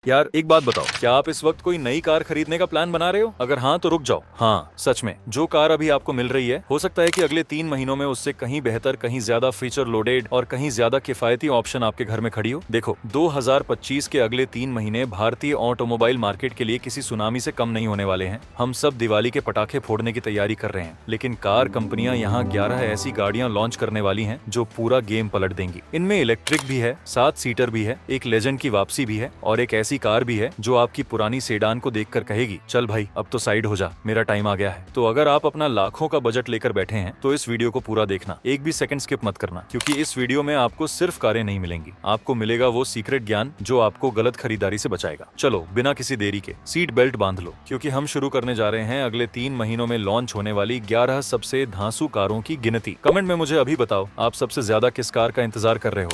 यार एक बात बताओ, क्या आप इस वक्त कोई नई कार खरीदने का प्लान बना रहे हो? अगर हाँ तो रुक जाओ। हाँ सच में, जो कार अभी आपको मिल रही है हो सकता है कि अगले 3 महीनों में उससे कहीं बेहतर, कहीं ज्यादा फीचर लोडेड और कहीं ज्यादा किफायती ऑप्शन आपके घर में खड़ी हो। देखो, 2025 के अगले 3 महीने भारतीय ऑटोमोबाइल मार्केट के लिए किसी सुनामी से कम नहीं होने वाले हैं। हम सब दिवाली के पटाखे फोड़ने की तैयारी कर रहे हैं, लेकिन कार कंपनियां यहाँ 11 ऐसी गाड़ियां लॉन्च करने वाली हैं जो पूरा गेम पलट देंगी। इनमें इलेक्ट्रिक भी है, 7 सीटर भी है, एक लेजेंड की वापसी भी है और एक ऐसी कार भी है जो आपकी पुरानी सेडान को देखकर कहेगी, चल भाई अब तो साइड हो जा, मेरा टाइम आ गया है। तो अगर आप अपना लाखों का बजट लेकर बैठे हैं तो इस वीडियो को पूरा देखना, एक भी सेकंड स्किप मत करना, क्योंकि इस वीडियो में आपको सिर्फ कारें नहीं मिलेंगी, आपको मिलेगा वो सीक्रेट ज्ञान जो आपको गलत खरीदारी से बचाएगा। चलो बिना किसी देरी के सीट बेल्ट बांध लो, क्योंकि हम शुरू करने जा रहे हैं अगले 3 महीनों में लॉन्च होने वाली 11 सबसे धांसू कारों की गिनती। कमेंट में मुझे अभी बताओ, आप सबसे ज्यादा किस कार का इंतजार कर रहे हो।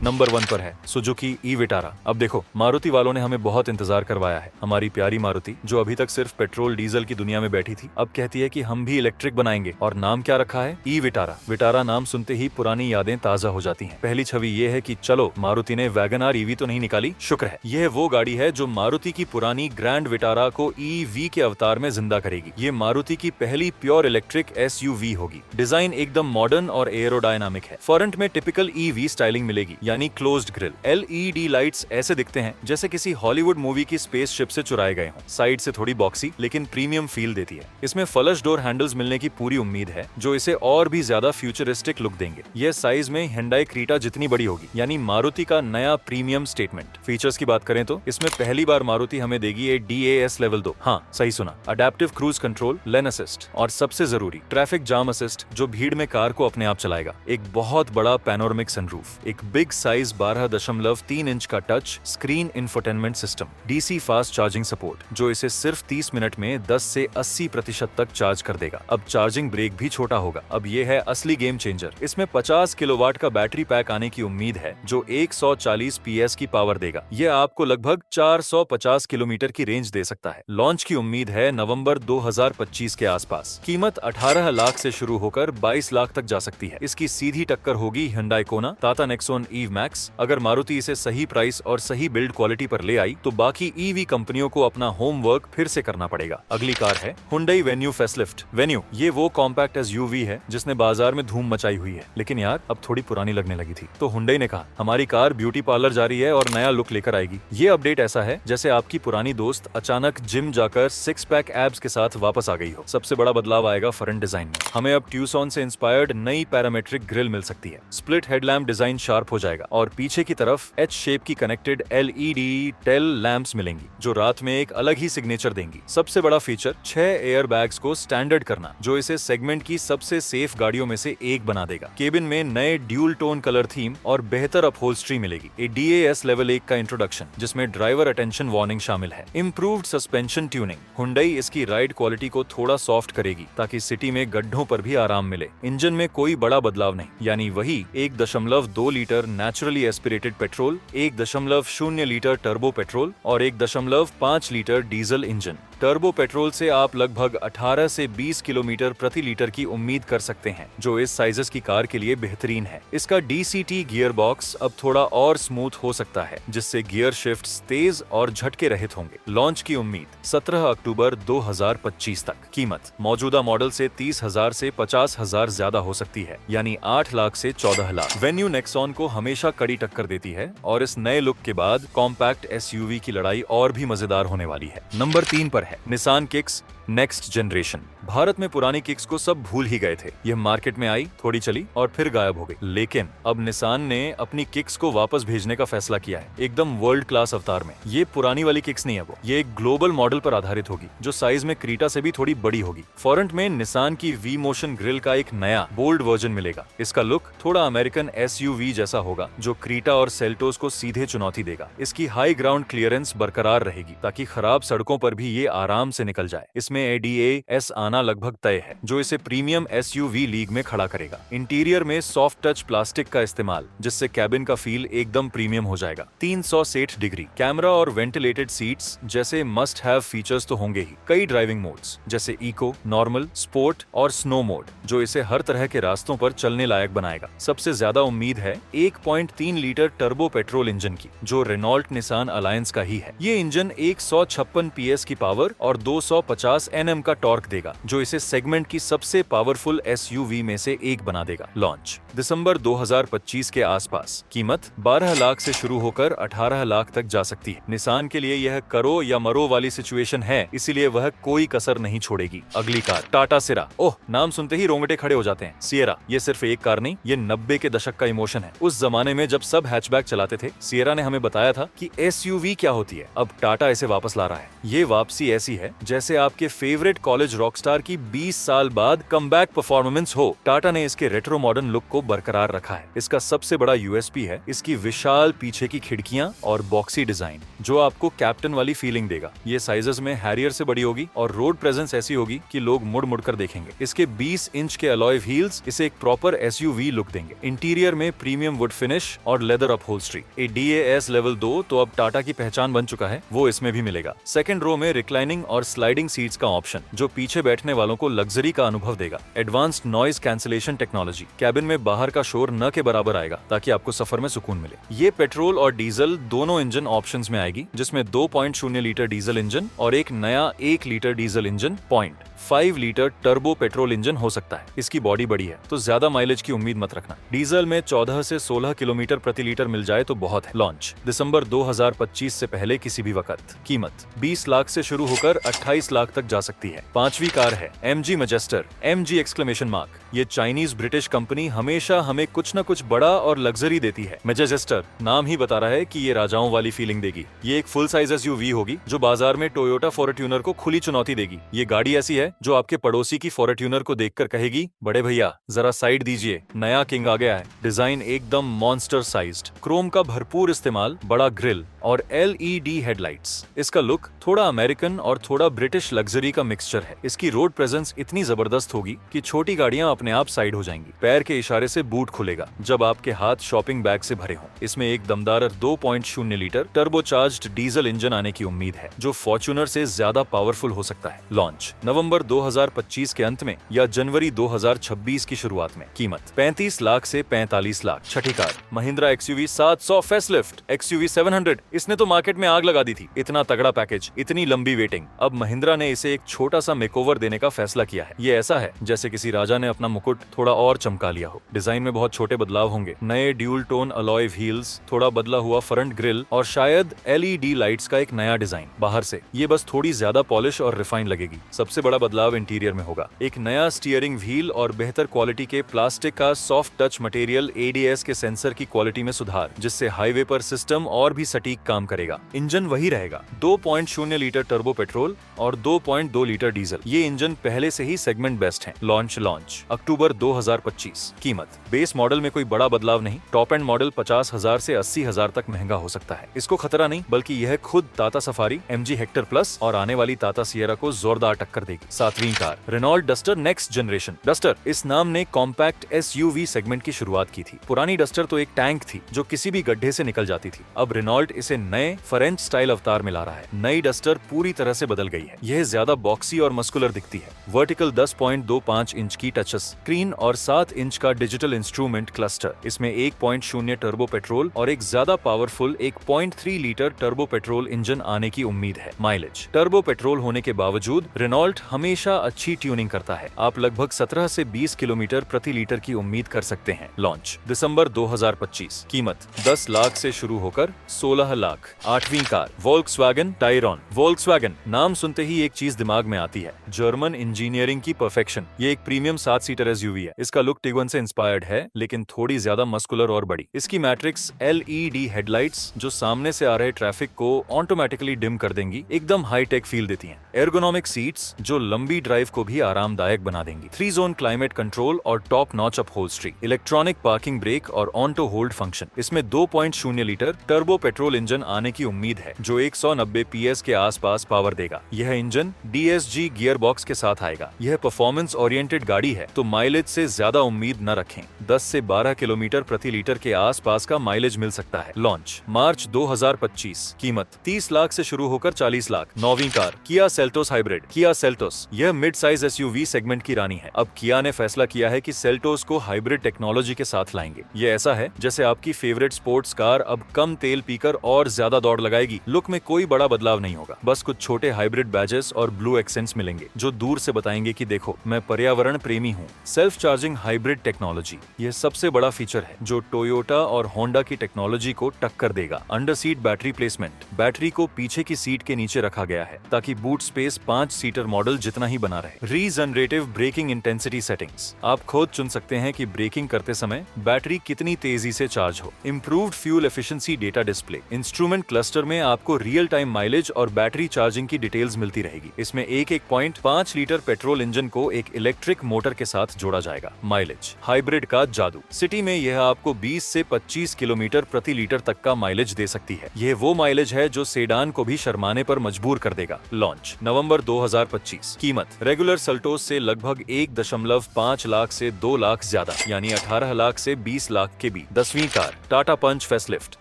नंबर 1 पर है सुजुकी ई विटारा। अब देखो, मारुति वालों ने हमें बहुत इंतजार करवाया है। हमारी प्यारी मारुति, जो अभी तक सिर्फ पेट्रोल डीजल की दुनिया में बैठी थी, अब कहती है कि हम भी इलेक्ट्रिक बनाएंगे। और नाम क्या रखा है? E Vitara. विटारा नाम सुनते ही पुरानी यादें ताजा हो जाती हैं। पहली छवि ये है कि चलो, मारुति ने वैगनआर ईवी तो नहीं निकाली, शुक्र है। यह वो गाड़ी है जो मारुति की पुरानी ग्रैंड विटारा को ईवी के अवतार में जिंदा करेगी। ये मारुति की पहली प्योर इलेक्ट्रिक एसयूवी होगी। डिजाइन एकदम मॉडर्न और एयरोडायनामिक है। फ्रंट में टिपिकल ईवी स्टाइलिंग मिलेगी, यानी क्लोज्ड ग्रिल। एलईडी लाइट्स ऐसे दिखते हैं जैसे किसी हॉलीवुड मूवी की स्पेसशिप से चुराए गए हों। साइड से थोड़ी बॉक्सी लेकिन प्रीमियम फील देती है। इसमें फ्लश डोर हैंडल्स मिलने की पूरी उम्मीद है, जो इसे और भी ज्यादा फ्यूचरिस्टिक लुक देंगे। यह साइज में Hyundai क्रीटा जितनी बड़ी होगी, यानी मारुति का नया प्रीमियम स्टेटमेंट। फीचर्स की बात करें तो इसमें पहली बार मारुति हमें देगी एक DAS लेवल 2, हाँ सही सुना, अडेप्टिव क्रूज कंट्रोल, लेन असिस्ट और सबसे जरूरी ट्रैफिक जाम असिस्ट, जो भीड़ में कार को अपने आप चलाएगा। एक बहुत बड़ा पैनोरामिक सनरूफ, एक बिग साइज 12.3 इंच का touch screen infotainment system, DC fast charging support, जो इसे सिर्फ 30 मिनट में 10 से 80% तक चार्ज कर देगा। अब चार्जिंग ब्रेक भी छोटा होगा। अब ये है असली गेम चेंजर। इसमें 50 किलोवाट का बैटरी पैक आने की उम्मीद है, जो 140 PS की पावर देगा। यह आपको लगभग 450 किलोमीटर की रेंज दे सकता है। लॉन्च की उम्मीद है नवंबर 2025 के आसपास। कीमत 18 लाख से शुरू होकर 22 लाख तक जा सकती है। इसकी सीधी टक्कर होगी Hyundai Kona, Tata Nexon EV Max. अगर मारुति इसे सही प्राइस और सही बिल्ड क्वालिटी पर ले आई तो बाकी ईवी कंपनियों को अपना होमवर्क फिर से करना पड़ेगा। अगली कार है Hyundai Venue फेसलिफ्ट। वेन्यू ये वो कॉम्पैक्ट एसयूवी है जिसने बाजार में धूम मचाई हुई है, लेकिन यार अब थोड़ी पुरानी लगने लगी थी। तो Hyundai ने कहा, हमारी कार ब्यूटी पार्लर जा रही है और नया लुक लेकर आएगी। ये अपडेट ऐसा है जैसे आपकी पुरानी दोस्त अचानक जिम जाकर 6 पैक एब्स के साथ वापस आ गई हो। सबसे बड़ा बदलाव आएगा फ्रंट डिजाइन में। हमें अब ट्यूसॉन से इंस्पायर्ड नई पैरामेट्रिक ग्रिल मिल सकती है। स्प्लिट हेडलैम्प डिजाइन शार्प हो जाएगा और पीछे की तरफ एच शेप की कनेक्टेड LED टेल लैंप्स मिलेंगी, जो रात में एक अलग ही सिग्नेचर देंगी। सबसे बड़ा फीचर 6 एयर बैग्स को स्टैंडर्ड करना, जो इसे सेगमेंट की सबसे सेफ गाड़ियों में से एक बना देगा। केबिन में नए ड्यूल टोन कलर थीम और बेहतर अपहोल्स्ट्री मिलेगी। ए DAS लेवल 1 का इंट्रोडक्शन, जिसमें ड्राइवर अटेंशन वार्निंग शामिल है। इम्प्रूव्ड सस्पेंशन ट्यूनिंग, Hyundai इसकी राइड क्वालिटी को थोड़ा सॉफ्ट करेगी ताकि सिटी में गड्ढों पर भी आराम मिले। इंजन में कोई बड़ा बदलाव नहीं, यानी वही 1.2 litre naturally aspirated petrol, 1.0 litre turbo petrol और 1.5 litre diesel engine. Turbo petrol से आप लगभग 18 से 20 किलोमीटर प्रति लीटर की उम्मीद कर सकते हैं, जो इस साइजेस की कार के लिए बेहतरीन है। इसका DCT गियर बॉक्स अब थोड़ा और स्मूथ हो सकता है, जिससे गियर शिफ्ट्स तेज और झटके रहित होंगे। लॉन्च की उम्मीद 17 अक्टूबर 2025 तक। कीमत मौजूदा मॉडल से 30,000 से 50,000 ज्यादा हो सकती है, यानी 8 लाख से 14 लाख। वेन्यू नेक्सॉन को हमेशा कड़ी टक्कर देती है और इस नए लुक के बाद कॉम्पैक्ट एसयूवी की लड़ाई और भी मजेदार होने वाली है। नंबर 3 पर है Nissan kicks next generation. Bharat में पुरानी किक्स को सब भूल ही गए थे। यह मार्केट में आई, थोड़ी चली और फिर गायब हो गई। लेकिन अब निसान ने अपनी किक्स को वापस भेजने का फैसला किया है, एकदम वर्ल्ड क्लास अवतार में। ये पुरानी वाली किक्स नहीं है, वो ये एक ग्लोबल मॉडल पर आधारित होगी, जो साइज में क्रीटा से भी थोड़ी बड़ी होगी। फ्रंट में निसान की वी मोशन ग्रिल का एक नया बोल्ड वर्जन मिलेगा। इसका लुक थोड़ा अमेरिकन SUV जैसा होगा, जो क्रीटा और सेल्टोस को सीधे चुनौती देगा। इसकी हाई ग्राउंड क्लियरेंस बरकरार रहेगी ताकि खराब सड़कों पर भी ये आराम से निकल जाए। इसमें ADAS आना आना लगभग तय है, जो इसे प्रीमियम एसयूवी लीग में खड़ा करेगा। इंटीरियर में सॉफ्ट टच प्लास्टिक का इस्तेमाल, जिससे कैबिन का फील एकदम प्रीमियम हो जाएगा। 360 डिग्री कैमरा और वेंटिलेटेड सीट्स जैसे मस्ट हैव फीचर्स तो होंगे ही। कई ड्राइविंग मोड्स जैसे इको, नॉर्मल, स्पोर्ट और स्नो मोड, जो इसे हर तरह के रास्तों पर चलने लायक बनाएगा। सबसे ज्यादा उम्मीद है 1.3 लीटर टर्बो पेट्रोल इंजन की, जो रेनॉल्ट निसान अलायंस का ही है। ये इंजन 156 PS की पावर और 250 Nm का टॉर्क देगा, जो इसे सेगमेंट की सबसे पावरफुल एसयूवी में से एक बना देगा। लॉन्च दिसंबर 2025 के आसपास। कीमत 12 लाख से शुरू होकर 18 लाख तक जा सकती है। निसान के लिए यह करो या मरो वाली सिचुएशन है, इसीलिए वह कोई कसर नहीं छोड़ेगी। अगली कार टाटा सिरा। ओह, नाम सुनते ही रोंगटे खड़े हो जाते हैं। सियरा ये सिर्फ एक कार नहीं, ये 90 के दशक का इमोशन है। उस जमाने में जब सब हैचबैक चलाते थे, सियरा ने हमें बताया था कि एसयूवी क्या होती है। अब टाटा इसे वापस ला रहा है। ये वापसी ऐसी है जैसे आपके फेवरेट कॉलेज रॉकस्टार की 20 साल बाद कमबैक परफॉर्मेंस हो। टाटा ने इसके रेट्रो मॉडर्न लुक को बरकरार रखा है। इसका सबसे बड़ा यूएसपी है इसकी विशाल पीछे की खिड़कियां और बॉक्सी डिजाइन, जो आपको कैप्टन वाली फीलिंग देगा। ये साइजेस में हैरियर से बड़ी होगी और रोड प्रेजेंस ऐसी होगी कि लोग मुड़ मुड़ कर देखेंगे। इसके 20 इंच के अलॉय व्हील्स इसे एक प्रॉपर एसयूवी लुक देंगे। इंटीरियर में प्रीमियम वुड फिनिश और लेदर अपहोल्स्ट्री। DAS लेवल 2 तो अब टाटा की पहचान बन चुका है, वो इसमें भी मिलेगा। सेकंड रो में रिक्लाइनिंग और स्लाइडिंग सीट्स का ऑप्शन, जो पीछे बैठने वालों को लग्जरी का अनुभव देगा। Advanced noise cancellation technology, cabin में बाहर का शोर न के बराबर आएगा, ताकि आपको सफर में सुकून मिले। ये पेट्रोल और डीजल दोनों इंजन ऑप्शंस में आएगी, जिसमें 2.0 लीटर डीजल इंजन और एक नया 1 litre diesel engine 0.5 litre turbo petrol engine हो सकता है। इसकी बॉडी बड़ी है, तो ज्यादा माइलेज की उम्मीद मत रखना। डीजल में 14 से 16 किलोमीटर प्रति लीटर मिल जाए तो बहुत है। लॉन्च दिसंबर 2025 से पहले किसी भी वक्त। कीमत 20 लाख से शुरू होकर 28 लाख तक जा सकती है। पांचवी कार है MG Majestor. MG exclamation mark. ये चाइनीज ब्रिटिश कंपनी हमेशा हमें कुछ न कुछ बड़ा और लग्जरी देती है। मैजेस्टर नाम ही बता रहा है कि ये राजाओं वाली फीलिंग देगी। ये एक फुल साइज एसयूवी होगी, जो बाजार में टोयोटा फॉर्च्यूनर को खुली चुनौती देगी। ये गाड़ी ऐसी है जो आपके पड़ोसी की फॉर्च्यूनर को देखकर कहेगी, बड़े भैया जरा साइड दीजिए, नया किंग आ गया है। डिजाइन एकदम मॉन्स्टर साइज्ड, क्रोम का भरपूर इस्तेमाल, बड़ा ग्रिल और LED हेडलाइट्स। इसका लुक थोड़ा अमेरिकन और थोड़ा ब्रिटिश लग्जरी का मिक्सचर है। इसकी रोड प्रेजेंस इतनी जबरदस्त होगी कि छोटी गाड़ियां अपने आप साइड हो जाएंगी। पैर के इशारे से बूट खुलेगा जब आपके हाथ शॉपिंग बैग से भरे हों। इसमें एक दमदार 2.0 लीटर टर्बोचार्ज्ड डीजल इंजन आने की उम्मीद है, जो फॉर्च्यूनर से ज्यादा पावरफुल हो सकता है। लॉन्च नवंबर 2025 के अंत में या जनवरी 2026 की शुरुआत में। कीमत 35 लाख से 45 लाख। छठी car Mahindra XUV 700 facelift. XUV 700 इसने तो मार्केट में आग लगा दी थी। इतना तगड़ा पैकेज, इतनी लंबी वेटिंग। अब महिंद्रा ने इसे एक छोटा सा मेकओवर देने का फैसला किया है। ये ऐसा है जैसे किसी राजा ने अपना मुकुट थोड़ा और चमका लिया हो। डिजाइन में बहुत छोटे बदलाव होंगे। नए ड्यूल टोन अलॉय व्हील्स, थोड़ा बदला हुआ फ्रंट ग्रिल और शायद LED लाइट्स का एक नया डिजाइन। बाहर से ये बस थोड़ी ज्यादा पॉलिश और रिफाइन लगेगी। सबसे बड़ा बदलाव इंटीरियर में होगा। एक नया स्टीयरिंग व्हील और बेहतर क्वालिटी के प्लास्टिक का सॉफ्ट टच मटेरियल। ADS के सेंसर की क्वालिटी में सुधार, जिससे हाईवे पर सिस्टम और भी सटीक काम करेगा। इंजन वही रहेगा, 2.0 लीटर टर्बो पेट्रोल और 2.2 लीटर डीजल। ये इंजन पहले से ही सेगमेंट बेस्ट है। लॉन्च अक्टूबर 2025। कीमत बेस मॉडल में कोई बड़ा बदलाव नहीं। टॉप एंड मॉडल 50,000 से 80,000 तक महंगा हो सकता है। इसको खतरा नहीं, बल्कि यह खुद Tata safari, MG Hector plus और आने वाली टाटा सियरा को जोरदार टक्कर देगी। सातवीं car Renault Duster next generation. Duster इस नाम ने कॉम्पैक्ट SUV सेगमेंट की शुरुआत की थी। पुरानी डस्टर तो एक टैंक थी जो किसी भी गड्ढे से निकल जाती थी। अब रेनॉल्ट इसे नए फ्रेंच स्टाइल अवतार में ला रहा है। नई डस्टर पूरी तरह से बदल गई है। यह ज्यादा बॉक्सी और मस्कुलर दिखती है। वर्टिकल 10.25 इंच की टच स्क्रीन और 7 इंच का डिजिटल इंस्ट्रूमेंट क्लस्टर। इसमें 1.0 टर्बो पेट्रोल और एक ज्यादा powerful 1.3 litre turbo petrol engine आने की उम्मीद है। माइलेज टर्बो पेट्रोल होने के बावजूद रेनॉल्ट हमेशा अच्छी ट्यूनिंग करता है। आप लगभग 17 से 20 किलोमीटर प्रति लीटर की उम्मीद कर सकते हैं। लॉन्च दिसंबर 2025। कीमत 10 लाख से शुरू होकर 16 लाख। आठवीं कार वोल्क्सवैगन टायरॉन। वोल्क्सवैगन नाम सुनते ही एक चीज दिमाग में आती है, जर्मन इंजीनियरिंग की परफेक्शन। ये एक प्रीमियम 7 सीटर SUV है। इसका लुक टिगुआन से इंस्पायर्ड है, लेकिन थोड़ी ज्यादा मस्कुलर और बड़ी। इसकी मैट्रिक्स LED हेडलाइट्स, जो सामने से आ रहे ट्रैफिक को ऑटोमेटिकली डिम कर देंगी, एकदम हाई टेक फील देती हैं। एर्गोनॉमिक सीट्स, जो लंबी ड्राइव को भी आरामदायक बना देंगी। 3 जोन क्लाइमेट कंट्रोल और top notch upholstery. Electronic parking brake और ऑन टू होल्ड फंक्शन। इसमें 2.0 लीटर टर्बो पेट्रोल इंजन आने की उम्मीद है जो 190 PS के आसपास पावर देगा। यह इंजन DSG गियर बॉक्स के साथ आएगा। यह परफॉर्मेंस ओरिएंटेड गाड़ी है तो माइलेज से ज्यादा उम्मीद न रखें। 10 से 12 किलोमीटर प्रति लीटर के आसपास का माइलेज मिल सकता है। लॉन्च मार्च 2025। कीमत 30 लाख से शुरू होकर 40 लाख। नौवीं car Kia Seltos hybrid. Kia Seltos यह मिड साइज SUV सेगमेंट की रानी है। अब किया ने फैसला किया है कि सेल्टोस को हाइब्रिड टेक्नोलॉजी के साथ लाएंगे। ये ऐसा है जैसे आपकी फेवरेट स्पोर्ट्स कार अब कम तेल पीकर और ज्यादा दौड़ लगाएगी। लुक में कोई बड़ा बदलाव नहीं होगा, बस कुछ छोटे हाइब्रिड बैजेस और ब्लू एक्सेंट्स मिलेंगे जो दूर से बताएंगे कि देखो मैं पर्यावरण प्रेमी हूँ। सेल्फ चार्जिंग हाइब्रिड टेक्नोलॉजी यह सबसे बड़ा फीचर है जो टोयोटा और होंडा की टेक्नोलॉजी को टक्कर देगा। Under seat battery placement, battery को पीछे की सीट के नीचे रखा गया है ताकि बूट स्पेस 5 सीटर मॉडल जितना ही बना रहे। रीजनरेटिव ब्रेकिंग इंटेंसिटी सेटिंग्स, आप खुद चुन सकते हैं कि ब्रेकिंग करते समय बैटरी कितनी तेजी से चार्ज हो। Improved fuel efficiency data display, instrument cluster में आपको रियल टाइम माइलेज और बैटरी चार्जिंग की डिटेल्स मिलती रहेगी। इसमें 1.5 लीटर पेट्रोल इंजन को एक इलेक्ट्रिक मोटर के साथ जोड़ा जाएगा। माइलेज, हाइब्रिड का जादू। सिटी में यह आपको 20 से 25 किलोमीटर प्रति लीटर तक का माइलेज दे सकती है। यह वो माइलेज है जो सेडान को भी शर्माने पर मजबूर कर देगा। लॉन्च नवंबर 2025। कीमत रेगुलर सेल्टोस से लगभग 1.5 लाख से 2 लाख ज्यादा, यानी 18 लाख से 20 लाख के बीच। 10वीं कार टाटा पंच फेसलिफ्ट।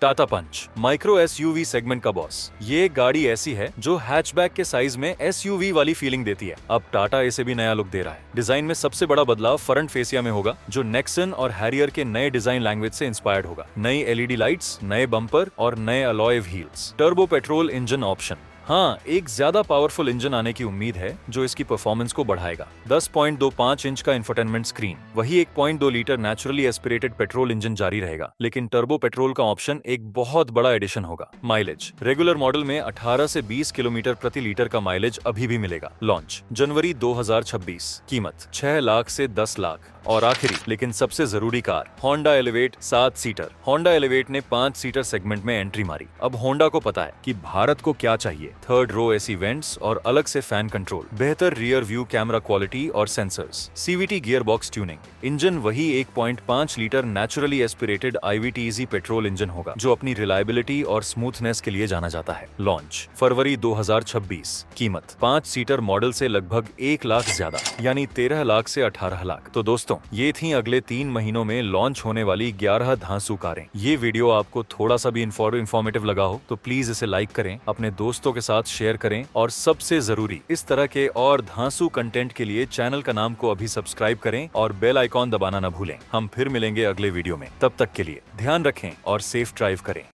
टाटा पंच माइक्रो SUV सेगमेंट का बॉस। ये गाड़ी ऐसी है जो हैचबैक के साइज में SUV वाली फीलिंग देती है। अब टाटा इसे भी नया लुक दे रहा है। डिजाइन में सबसे बड़ा बदलाव फ्रंट फेसिया में होगा जो नेक्सन और हैरियर के नए डिजाइन लैंग्वेज से इंस्पायर्ड होगा। नई LED लाइट्स, नए बम्पर और नए alloy wheels. Turbo petrol engine option. हाँ, एक ज्यादा पावरफुल इंजन आने की उम्मीद है जो इसकी परफॉर्मेंस को बढ़ाएगा। 10.25 इंच का इंफोटेनमेंट स्क्रीन, वही 1.2 litre naturally aspirated petrol engine जारी रहेगा, लेकिन टर्बो पेट्रोल का ऑप्शन एक बहुत बड़ा एडिशन होगा। माइलेज, रेगुलर मॉडल में 18 से 20 किलोमीटर प्रति लीटर का माइलेज अभी भी मिलेगा। लॉन्च जनवरी 2026। कीमत 6 लाख से 10 लाख। और आखिरी लेकिन सबसे जरूरी car Honda elevate 7 seater. Honda elevate ने 5 सीटर सेगमेंट में एंट्री मारी। अब होंडा को पता है कि भारत को क्या चाहिए। 3rd रो AC वेंट्स और अलग से फैन कंट्रोल, बेहतर रियर व्यू कैमरा क्वालिटी और sensors, CVT gear box tuning. Engine वही 1.5 litre naturally aspirated IVTEC petrol engine होगा जो अपनी रिलायबिलिटी और स्मूथनेस के लिए जाना जाता है। लॉन्च फरवरी 2026। कीमत 5 सीटर मॉडल से लगभग 1 लाख ज्यादा, यानी 13 लाख से 18 लाख। तो दोस्तों ये थी अगले 3 महीनों में लॉन्च होने वाली 11 धांसू कारें। ये वीडियो आपको थोड़ा सा भी इंफॉर्मेटिव लगा हो तो प्लीज इसे लाइक करें, अपने दोस्तों के साथ शेयर करें और सबसे जरूरी इस तरह के और धांसू कंटेंट के लिए चैनल का नाम को अभी सब्सक्राइब करें और बेल आइकॉन दबाना न भूलें। हम फिर मिलेंगे अगले वीडियो में, तब तक के लिए ध्यान रखें और सेफ ड्राइव करें।